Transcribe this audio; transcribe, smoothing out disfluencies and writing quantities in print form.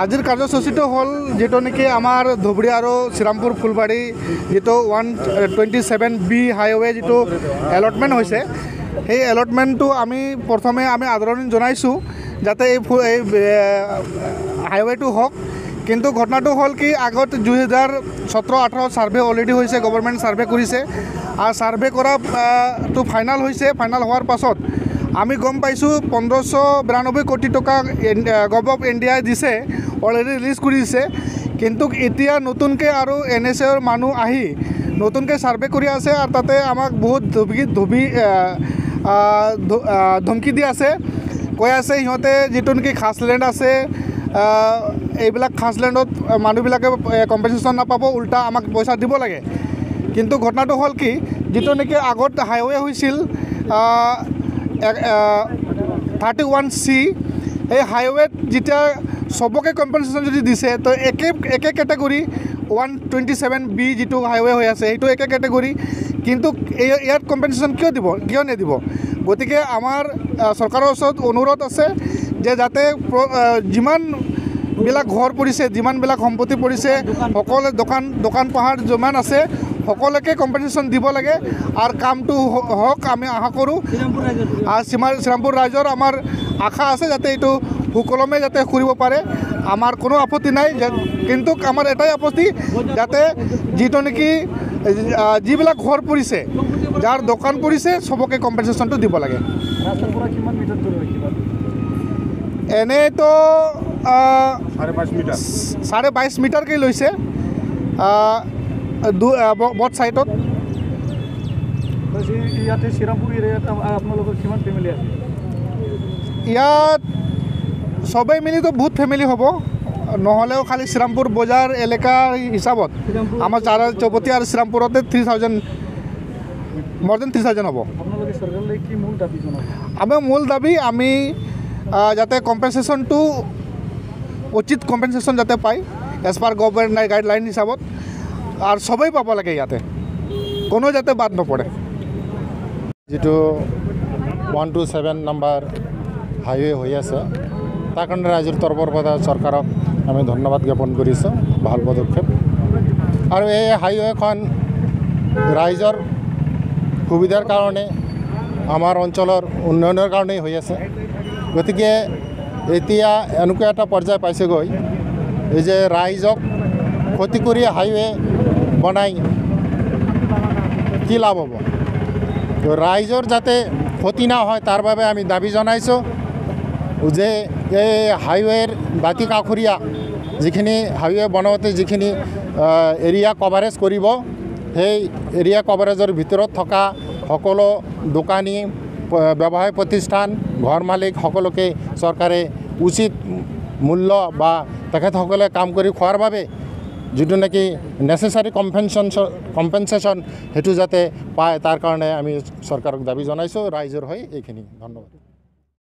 আজিৰ কাৰ্যসূচীটো হ'ল যেটো নেকি আমাৰ ধুবুৰী আৰু শ্ৰীৰামপুৰ ফুলবাৰী যেটো 127B হাইৱে যেটো এলটমেণ্ট হৈছে সেই এলটমেণ্টটো আমি প্ৰথমে আমি আদৰণি জনাইছোঁ যাতে এই হাইৱেটো হওক কিন্তু ঘটনাটো হ'ল কি আগত 2017-18 ছাৰ্ভে অলৰেডি হৈছে গভৰ্ণমেণ্ট ছাৰ্ভে কৰিছে আৰু ছাৰ্ভে কৰাটো ফাইনেল হৈছে ফাইনেল হোৱাৰ পাছত আমি গম পাইছোঁ 1592 কোটি টকা গভ অফ ইণ্ডিয়াই দিছে অলৰেডি ৰিলিজ কৰিছে কিন্তু এতিয়া নতুনকৈ আৰু NSAৰ মানুহ আহি নতুনকৈ ছাৰ্ভে কৰি আছে আৰু তাতে আমাক বহুত ধমকি দি আছে কৈ আছে সিহঁতে যেটো নেকি খাছলেণ্ড আছে এইবিলাক খাছলেণ্ডত মানুহবিলাকে কম্পেনচেশ্যন নাপাব উল্টা আমাক পইচা দিব লাগে কিন্তু ঘটনাটো হ'ল কি যেটো নেকি আগত হাইৱে হৈছিল 31C এই হাইৱেত যেতিয়া সবকে কম্পেনচেশ্যন যদি দিছে তো একে কেটেগৰী 127B যেটো হাইৱে হৈ আছে সেইটো একে কেটেগৰী কিন্তু ইয়াত কম্পেনচেশ্যন কিয় নিদিব গতিকে আমাৰ চৰকাৰৰ ওচৰত অনুৰোধ আছে যে যাতে যিমানবিলাক ঘৰ পৰিছে যিমানবিলাক সম্পত্তি পৰিছে সকলো দোকান পাহাৰ যিমান আছে সকলোকে কম্পেনচেশ্যন দিব লাগে আৰু কামটো হওক আমি আশা কৰোঁ আৰু শ্ৰীৰামপুৰ ৰাইজৰ আমাৰ আশা আছে যাতে এইটো সুকলমে যাতে কৰিব পাৰে আমাৰ কোনো আপত্তি নাই কিন্তু আমাৰ এটাই আপত্তি যাতে যেটো নেকি যিবিলাক ঘৰ পৰিছে যাৰ দোকান পৰিছে সবকে কম্পেনচেশ্যনটো দিব লাগে এনেতো 22.5 মিটাৰকৈ লৈছে বট সাইডত ইয়াতে শ্ৰীৰামপুৰ এৰিয়াত আপোনালোকৰ কিমান ফেমিলি আছে ইয়াত সবেই মিলিতো বহুত ফেমিলি হ'ব নহ'লেও খালি শ্ৰীৰামপুৰ বজাৰ এলেকা হিচাপত আমাৰ চৌপতি আৰু শ্ৰীৰামপুৰতে 3000 more than 3000 হ'ব আপোনালোকে চৰকাৰলৈ কি মূল দাবী জনাব আমাৰ মূল দাবী আমি যাতে কম্পেনচেশ্যনটো উচিত কম্পেনচেশ্যন যাতে পায় এজ পাৰ গভৰ্ণমেণ্ট গাইডলাইন হিচাপত আৰু সবেই পাব লাগে ইয়াতে কোনো যাতে বাদ নপৰে যেটো 127 নম্বৰ হাইৱে হৈ আছে তাৰ কাৰণে ৰাজ্যৰ তৰফৰ পৰা চৰকাৰক আমি ধন্যবাদ জ্ঞাপন কৰিছোঁ ভাল পদক্ষেপ আৰু এই হাইৱেখন ৰাইজৰ সুবিধাৰ কাৰণে আমাৰ অঞ্চলৰ উন্নয়নৰ কাৰণেই হৈ আছে গতিকে এতিয়া এনেকুৱা এটা পৰ্যায় পাইছেগৈ এই যে ৰাইজক ক্ষতি কৰি হাইৱে বনাই কি লাভ হ'ব তো ৰাইজৰ যাতে ক্ষতি না হয় তাৰ বাবে আমি দাবী জনাইছোঁ যে এই হাইৱেৰ বাকী কাষৰীয়া যিখিনি হাইৱে বনাওঁতে যিখিনি এৰিয়া কভাৰেজ কৰিব সেই এৰিয়া কভাৰেজৰ ভিতৰত থকা সকলো দোকানী ব্যৱসায় প্ৰতিষ্ঠান ঘৰ মালিক সকলোকে চৰকাৰে উচিত মূল্য বা তেখেতসকলে কাম কৰি খোৱাৰ বাবে যেটো নেকি নেসেসাৰি কম্পেনসেশ্যন সেইটো যাতে পায় তাৰ কাৰণে আমি চৰকাৰক দাবী জনাইছোঁ ৰাইজৰ হৈ এইখিনি ধন্যবাদ